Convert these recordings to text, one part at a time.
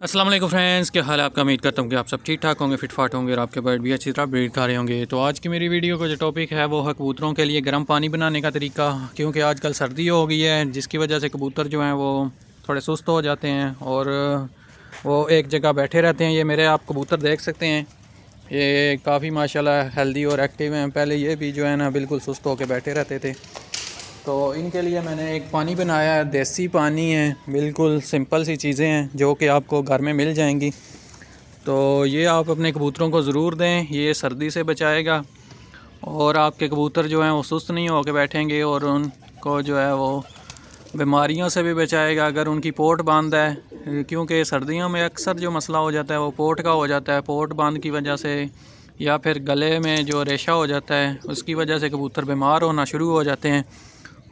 अस्सलाम वालेकुम फ्रेंड्स, क्या हाल है आपका। उम्मीद करता हूँ कि आप सब ठीक ठाक होंगे, फिट फाट होंगे और आपके बर्ड भी अच्छी तरह ब्रीड कर रहे होंगे। तो आज की मेरी वीडियो का जो टॉपिक है वो है कबूतरों के लिए गर्म पानी बनाने का तरीका। क्योंकि आजकल सर्दी हो गई है, जिसकी वजह से कबूतर जो हैं वो थोड़े सुस्त हो जाते हैं और वो एक जगह बैठे रहते हैं। ये मेरे आप कबूतर देख सकते हैं, ये काफ़ी माशाल्लाह हेल्दी और एक्टिव हैं। पहले ये भी जो है ना बिल्कुल सुस्त होकर बैठे रहते थे। तो इनके लिए मैंने एक पानी बनाया है, देसी पानी है, बिल्कुल सिंपल सी चीज़ें हैं जो कि आपको घर में मिल जाएंगी। तो ये आप अपने कबूतरों को ज़रूर दें, ये सर्दी से बचाएगा और आपके कबूतर जो हैं वो सुस्त नहीं होकर बैठेंगे और उनको जो है वो बीमारियों से भी बचाएगा। अगर उनकी पोट बांध है, क्योंकि सर्दियों में अक्सर जो मसला हो जाता है वो पोट का हो जाता है। पोट बांध की वजह से या फिर गले में जो रेशा हो जाता है उसकी वजह से कबूतर बीमार होना शुरू हो जाते हैं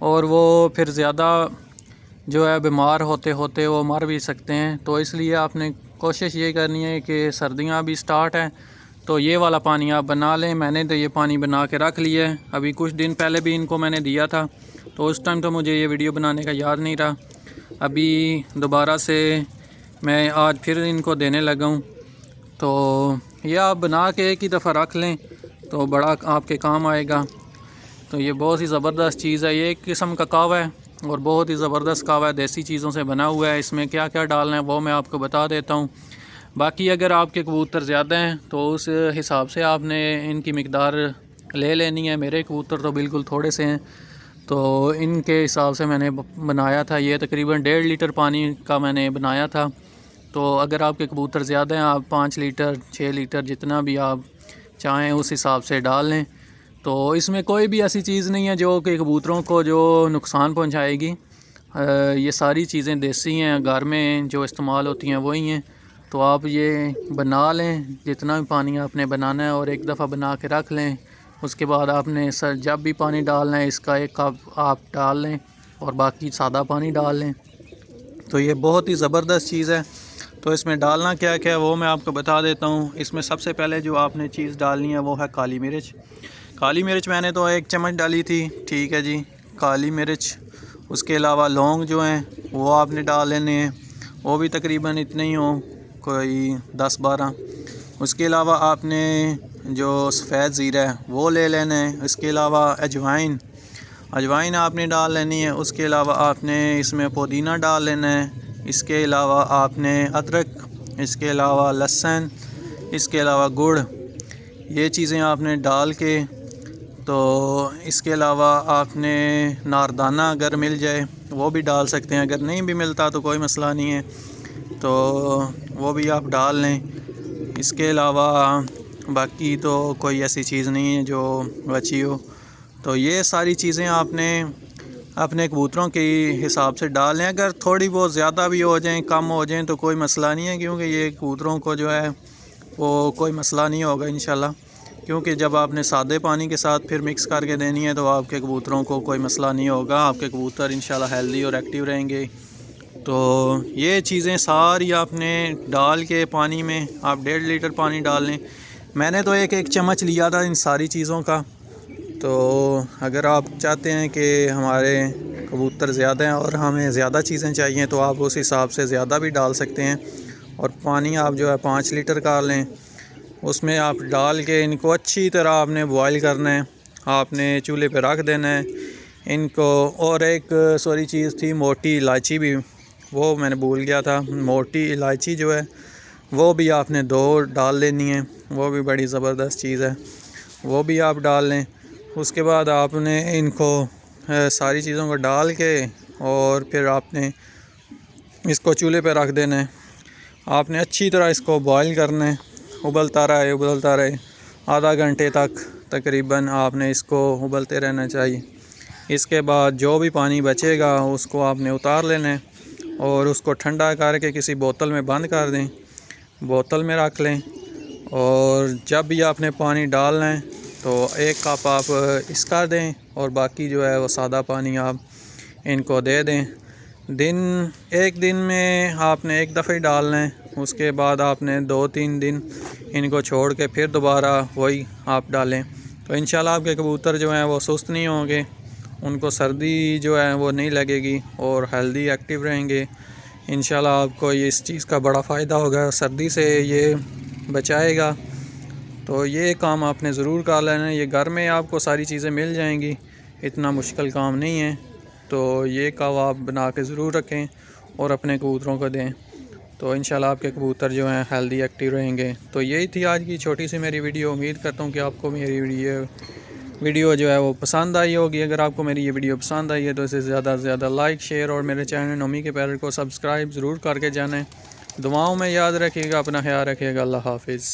और वो फिर ज़्यादा जो है बीमार होते होते वो मर भी सकते हैं। तो इसलिए आपने कोशिश ये करनी है कि सर्दियाँ भी स्टार्ट हैं तो ये वाला पानी आप बना लें। मैंने तो ये पानी बना के रख लिया है, अभी कुछ दिन पहले भी इनको मैंने दिया था, तो उस टाइम तो मुझे ये वीडियो बनाने का याद नहीं रहा। अभी दोबारा से मैं आज फिर इनको देने लगा हूँ। तो ये आप बना के एक ही दफ़ा रख लें तो बड़ा आपके काम आएगा। तो ये बहुत ही ज़बरदस्त चीज़ है, ये एक किस्म का कहवा है और बहुत ही ज़बरदस्त कहवा है, देसी चीज़ों से बना हुआ है। इसमें क्या क्या डालना है वो मैं आपको बता देता हूँ। बाकी अगर आपके कबूतर ज़्यादा हैं तो उस हिसाब से आपने इनकी मिकदार ले लेनी है। मेरे कबूतर तो बिल्कुल थोड़े से हैं तो इनके हिसाब से मैंने बनाया था। ये तकरीबन 1.5 लीटर पानी का मैंने बनाया था। तो अगर आपके कबूतर ज़्यादा हैं, आप 5 लीटर 6 लीटर जितना भी आप चाहें उस हिसाब से डाल लें। तो इसमें कोई भी ऐसी चीज़ नहीं है जो कि कबूतरों को जो नुकसान पहुंचाएगी। ये सारी चीज़ें देसी हैं, घर में जो इस्तेमाल होती हैं वही हैं। तो आप ये बना लें जितना भी पानी आपने बनाना है और एक दफ़ा बना के रख लें। उसके बाद आपने सर जब भी पानी डालना है इसका 1 कप आप डाल लें और बाकी सादा पानी डाल लें। तो ये बहुत ही ज़बरदस्त चीज़ है। तो इसमें डालना क्या क्या है वो मैं आपको बता देता हूँ। इसमें सबसे पहले जो आपने चीज़ डालनी है वो है काली मिर्च। काली मिर्च मैंने तो 1 चम्मच डाली थी, ठीक है जी, काली मिर्च। उसके अलावा लौंग जो हैं वो आपने डाल लेने हैं, वो भी तकरीबन इतने ही हों, कोई 10-12। उसके अलावा आपने जो सफ़ेद ज़ीरा है वो ले लेना है। इसके अलावा अजवाइन अजवाइन आपने डाल लेनी है। उसके अलावा आपने इसमें पुदीना डाल लेना है। इसके अलावा आपने अदरक, इसके अलावा लहसुन, इसके अलावा गुड़, ये चीज़ें आपने डाल के, तो इसके अलावा आपने नारदाना अगर मिल जाए वो भी डाल सकते हैं, अगर नहीं भी मिलता तो कोई मसला नहीं है, तो वो भी आप डाल लें। इसके अलावा बाकी तो कोई ऐसी चीज़ नहीं है जो बची हो। तो ये सारी चीज़ें आपने अपने कबूतरों के हिसाब से डाल लें। अगर थोड़ी बहुत ज़्यादा भी हो जाएं, कम हो जाएं तो कोई मसला नहीं है, क्योंकि ये कबूतरों को जो है वो कोई मसला नहीं होगा इंशाल्लाह। क्योंकि जब आपने सादे पानी के साथ फिर मिक्स करके देनी है तो आपके कबूतरों को कोई मसला नहीं होगा, आपके कबूतर इंशाल्लाह हेल्दी और एक्टिव रहेंगे। तो ये चीज़ें सारी आपने डाल के पानी में आप 1.5 लीटर पानी डाल लें। मैंने तो एक चम्मच लिया था इन सारी चीज़ों का। तो अगर आप चाहते हैं कि हमारे कबूतर ज़्यादा हैं और हमें ज़्यादा चीज़ें चाहिए तो आप उस हिसाब से ज़्यादा भी डाल सकते हैं। और पानी आप जो है 5 लीटर का लें, उसमें आप डाल के इनको अच्छी तरह आपने बॉयल करना है, आपने चूल्हे पे रख देना है इनको। और एक सॉरी चीज़ थी, मोटी इलायची भी, वो मैंने भूल गया था। मोटी इलायची जो है वो भी आपने 2 डाल लेनी है, वो भी बड़ी ज़बरदस्त चीज़ है, वो भी आप डाल लें। उसके बाद आपने इनको सारी चीज़ों को डाल के और फिर आपने इसको चूल्हे पे रख देना है। आपने अच्छी तरह इसको बॉयल करना है, उबलता रहे आधा घंटे तक तकरीबन आपने इसको उबलते रहना चाहिए। इसके बाद जो भी पानी बचेगा उसको आपने उतार लेना है और उसको ठंडा करके किसी बोतल में बंद कर दें, बोतल में रख लें। और जब भी आपने पानी डालना है तो 1 कप आप इसका दें और बाकी जो है वो सादा पानी आप इनको दे दें। एक दिन में आपने 1 दफ़ा ही डालना है, उसके बाद आपने 2-3 दिन इनको छोड़ के फिर दोबारा वही आप डालें। तो इंशाल्लाह आपके कबूतर जो हैं वो सुस्त नहीं होंगे, उनको सर्दी जो है वो नहीं लगेगी और हेल्दी एक्टिव रहेंगे इंशाल्लाह आपको ये इस चीज़ का बड़ा फ़ायदा होगा, सर्दी से ये बचाएगा। तो ये काम आपने ज़रूर कर लेना है। ये घर में आपको सारी चीज़ें मिल जाएंगी, इतना मुश्किल काम नहीं है। तो ये कवा आप बना के ज़रूर रखें और अपने कबूतरों को दें, तो इंशाल्लाह आपके कबूतर जो हैं हेल्दी एक्टिव रहेंगे। तो यही थी आज की छोटी सी मेरी वीडियो। उम्मीद करता हूँ कि आपको मेरी वीडियो जो है वो पसंद आई होगी। अगर आपको मेरी ये वीडियो पसंद आई है तो इसे ज़्यादा से ज़्यादा लाइक, शेयर और मेरे चैनल नोमी के पैरट को सब्सक्राइब ज़रूर करके जानें। दुआओं में याद रखिएगा, अपना ख्याल रखिएगा। अल्लाह हाफिज़।